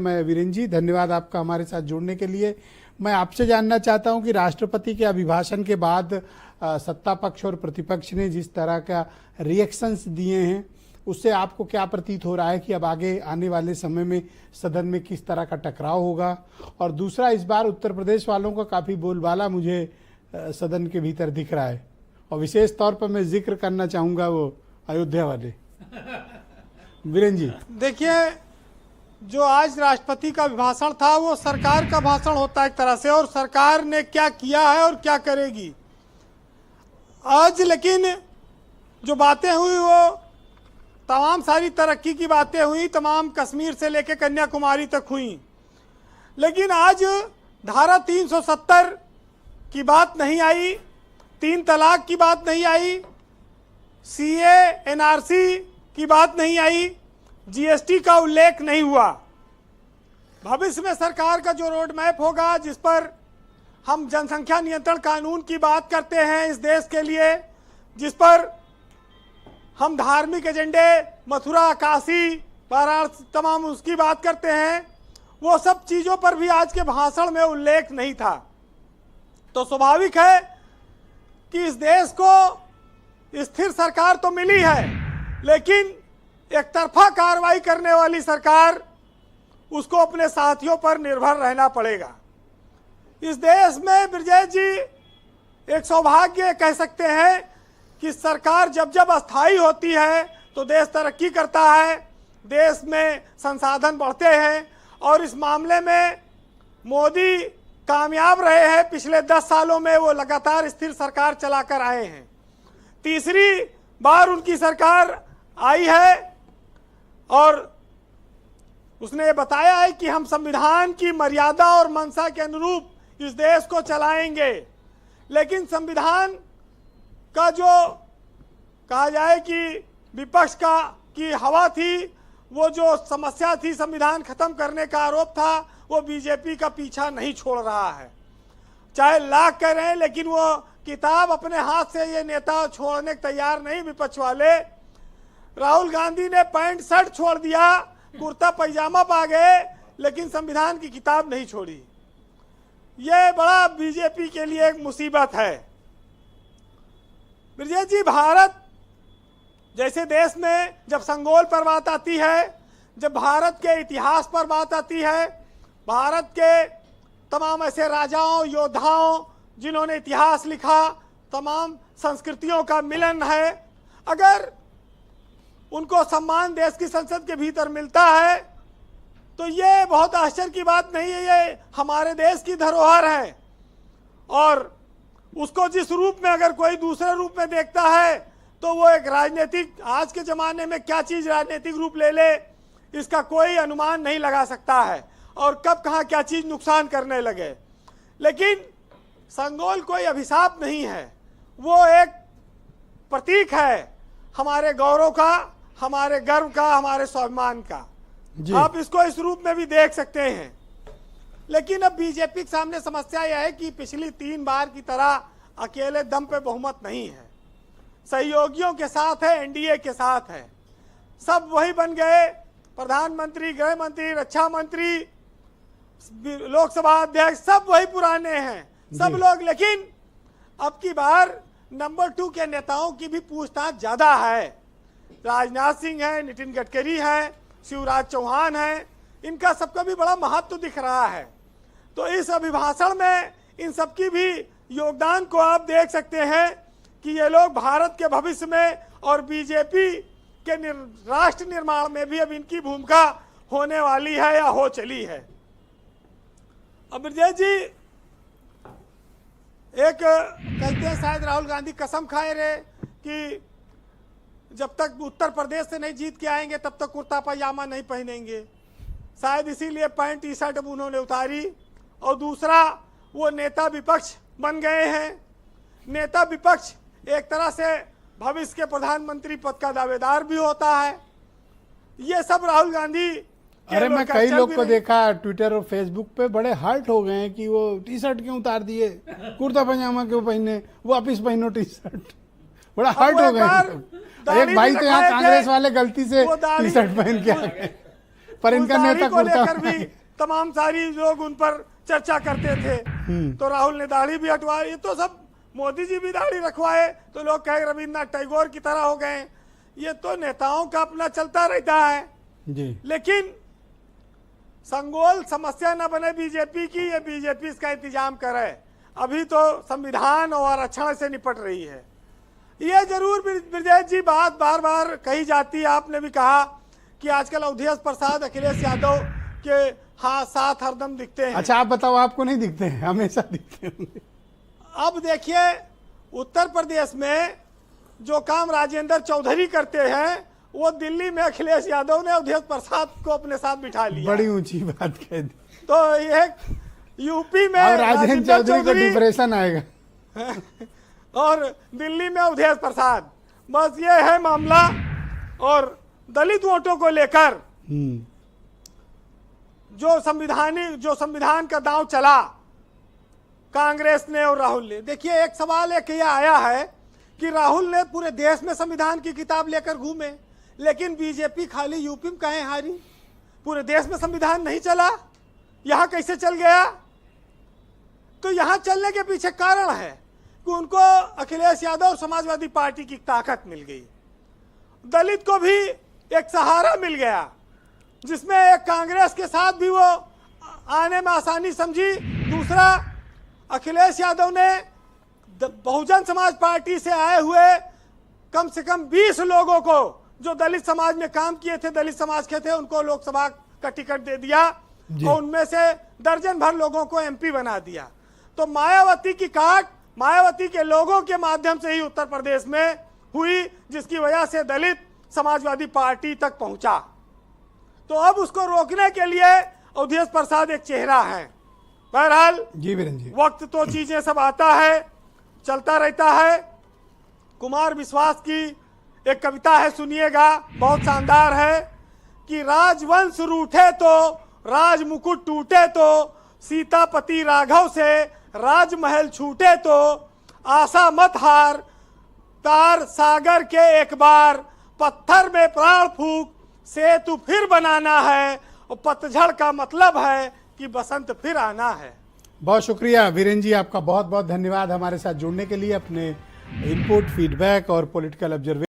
मैं वीरेंद्र जी, धन्यवाद आपका हमारे साथ जुड़ने के लिए। मैं आपसे जानना चाहता हूं कि राष्ट्रपति के अभिभाषण के बाद सत्ता पक्ष और प्रतिपक्ष ने जिस तरह का रिएक्शंस दिए हैं, उससे आपको क्या प्रतीत हो रहा है कि अब आगे आने वाले समय में सदन में किस तरह का टकराव होगा? और दूसरा, इस बार उत्तर प्रदेश वालों का काफ़ी बोलबाला मुझे सदन के भीतर दिख रहा है, और विशेष तौर पर मैं जिक्र करना चाहूँगा वो अयोध्या वाले। वीरेंद्र जी, देखिए, जो आज राष्ट्रपति का अभिभाषण था वो सरकार का भाषण होता है एक तरह से, और सरकार ने क्या किया है और क्या करेगी आज। लेकिन जो बातें हुई वो तमाम सारी तरक्की की बातें हुई, तमाम कश्मीर से लेकर कन्याकुमारी तक हुई। लेकिन आज धारा 370 की बात नहीं आई, 3 तलाक की बात नहीं आई, सीए एनआरसी की बात नहीं आई, जीएसटी का उल्लेख नहीं हुआ। भविष्य में सरकार का जो रोड मैप होगा, जिस पर हम जनसंख्या नियंत्रण कानून की बात करते हैं इस देश के लिए, जिस पर हम धार्मिक एजेंडे मथुरा, काशी, वाराणसी तमाम उसकी बात करते हैं, वो सब चीज़ों पर भी आज के भाषण में उल्लेख नहीं था। तो स्वाभाविक है कि इस देश को स्थिर सरकार तो मिली है, लेकिन एक तरफा कार्रवाई करने वाली सरकार, उसको अपने साथियों पर निर्भर रहना पड़ेगा। इस देश में ब्रजेश जी एक सौभाग्य कह सकते हैं कि सरकार जब जब अस्थायी होती है तो देश तरक्की करता है, देश में संसाधन बढ़ते हैं, और इस मामले में मोदी कामयाब रहे हैं। पिछले 10 सालों में वो लगातार स्थिर सरकार चलाकर आए हैं। तीसरी बार उनकी सरकार आई है और उसने बताया है कि हम संविधान की मर्यादा और मंशा के अनुरूप इस देश को चलाएंगे। लेकिन संविधान का जो कहा जाए कि विपक्ष का की हवा थी, वो जो समस्या थी संविधान खत्म करने का आरोप था, वो बीजेपी का पीछा नहीं छोड़ रहा है। चाहे लाख करें, लेकिन वो किताब अपने हाथ से ये नेता छोड़ने को तैयार नहीं। विपक्ष वाले, राहुल गांधी ने पैंट शर्ट छोड़ दिया, कुर्ता पैजामा पा गए, लेकिन संविधान की किताब नहीं छोड़ी। ये बड़ा बीजेपी के लिए एक मुसीबत है। ब्रजेश जी, भारत जैसे देश में जब संगोल पर बात आती है, जब भारत के इतिहास पर बात आती है, भारत के तमाम ऐसे राजाओं, योद्धाओं जिन्होंने इतिहास लिखा, तमाम संस्कृतियों का मिलन है, अगर उनको सम्मान देश की संसद के भीतर मिलता है तो ये बहुत आश्चर्य की बात नहीं है। ये हमारे देश की धरोहर है, और उसको जिस रूप में अगर कोई दूसरे रूप में देखता है तो वो एक राजनीतिक, आज के ज़माने में क्या चीज़ राजनीतिक रूप ले ले, इसका कोई अनुमान नहीं लगा सकता है, और कब कहाँ क्या चीज़ नुकसान करने लगे। लेकिन संगोल कोई अभिशाप नहीं है, वो एक प्रतीक है हमारे गौरव का, हमारे गर्व का, हमारे स्वाभिमान का। आप इसको इस रूप में भी देख सकते हैं। लेकिन अब बीजेपी के सामने समस्या यह है कि पिछली 3 बार की तरह अकेले दम पे बहुमत नहीं है, सहयोगियों के साथ है, एनडीए के साथ है। सब वही बन गए, प्रधानमंत्री, गृह मंत्री, रक्षा मंत्री, लोकसभा अध्यक्ष, सब वही पुराने हैं सब लोग। लेकिन अब की बार नंबर 2 के नेताओं की भी पूछताछ ज्यादा है। राजनाथ सिंह है, नितिन गडकरी है, शिवराज चौहान है, इनका सबका भी बड़ा महत्व दिख रहा है। तो इस अभिभाषण में इन सबकी भी योगदान को आप देख सकते हैं कि ये लोग भारत के भविष्य में और बीजेपी के राष्ट्र निर्माण में भी अब इनकी भूमिका होने वाली है या हो चली है। अब ब्रजेश जी, एक कहते हैं शायद राहुल गांधी कसम खाए रहे कि जब तक उत्तर प्रदेश से नहीं जीत के आएंगे तब तक कुर्ता पैजामा नहीं पहनेंगे। शायद इसीलिए पैंट टी शर्ट अब उन्होंने उतारी। और दूसरा, वो नेता विपक्ष बन गए हैं। नेता विपक्ष एक तरह से भविष्य के प्रधानमंत्री पद का दावेदार भी होता है। ये सब राहुल गांधी, अरे मैं कई लोग को देखा ट्विटर और फेसबुक पे बड़े हर्ट हो गए हैं कि वो टी शर्ट क्यों उतार दिए, कुर्ता पजामा क्यों पहने, वापिस पहनो टी शर्ट। बड़ा हर्ट हो गए। एक भाई तो यहाँ कांग्रेस वाले गलती से टी शर्ट पहन के आ गए, पर इनका उस दाढ़ी नेता को कुर्ता लेकर भी तमाम सारी लोग उन पर चर्चा करते थे। तो राहुल ने दाढ़ी भी हटवाई। ये तो सब मोदी जी भी दाढ़ी रखवाए तो लोग कहे रविन्द्रनाथ टैगोर की तरह हो गए। ये तो नेताओं का अपना चलता रहता है जी। लेकिन संगोल समस्या न बने बीजेपी की, ये बीजेपी इसका इंतजाम करे। अभी तो संविधान और आरक्षण से निपट रही है। ये जरूर ब्रजेश जी बात बार बार कही जाती है। आपने भी कहा कि आजकल अवधेश प्रसाद अखिलेश यादव के साथ हरदम दिखते हैं। अच्छा आप बताओ, आपको नहीं दिखते हैं? हमेशा दिखते हैं। अब देखिए उत्तर प्रदेश में जो काम राजेंद्र चौधरी करते हैं वो दिल्ली में अखिलेश यादव ने अवधेश प्रसाद को अपने साथ बिठा लिया। बड़ी ऊंची बात कह दी। तो ये यूपी में राजेंद्र चौधरी को डिप्रेशन आएगा और दिल्ली में अवधेश प्रसाद। बस ये है मामला। और दलित वोटों को लेकर जो संविधान का दांव चला कांग्रेस ने और राहुल ने। देखिए एक सवाल एक यह आया है कि राहुल ने पूरे देश में संविधान की किताब लेकर घूमे, लेकिन बीजेपी खाली यूपी में काहे हारी? पूरे देश में संविधान नहीं चला, यहां कैसे चल गया? तो यहां चलने के पीछे कारण है कि उनको अखिलेश यादव और समाजवादी पार्टी की ताकत मिल गई। दलित को भी एक सहारा मिल गया जिसमें एक कांग्रेस के साथ भी वो आने में आसानी समझी। दूसरा, अखिलेश यादव ने बहुजन समाज पार्टी से आए हुए कम से कम 20 लोगों को जो दलित समाज में काम किए थे, दलित समाज के थे, उनको लोकसभा का टिकट दे दिया और उनमें से दर्जन भर लोगों को एमपी बना दिया। तो मायावती की काट मायावती के लोगों के माध्यम से ही उत्तर प्रदेश में हुई, जिसकी वजह से दलित समाजवादी पार्टी तक पहुंचा। तो अब उसको रोकने के लिए अवधेश प्रसाद एक चेहरा है। बहरहाल जी वीरेंद्र जी, वक्त तो चीजें सब आता है, चलता रहता है। कुमार विश्वास की एक कविता है, सुनिएगा, बहुत शानदार है कि राजवंश रूठे तो राज मुकुट टूटे तो सीतापति राघव से राजमहल छूटे तो आशा मत हार तार सागर के एक बार पत्थर में प्राण फूक सेतु फिर बनाना है और पतझड़ का मतलब है कि बसंत फिर आना है। बहुत शुक्रिया वीरेंद्र जी, आपका बहुत बहुत धन्यवाद हमारे साथ जुड़ने के लिए, अपने इनपुट, फीडबैक और पॉलिटिकल ऑब्जर्वेशन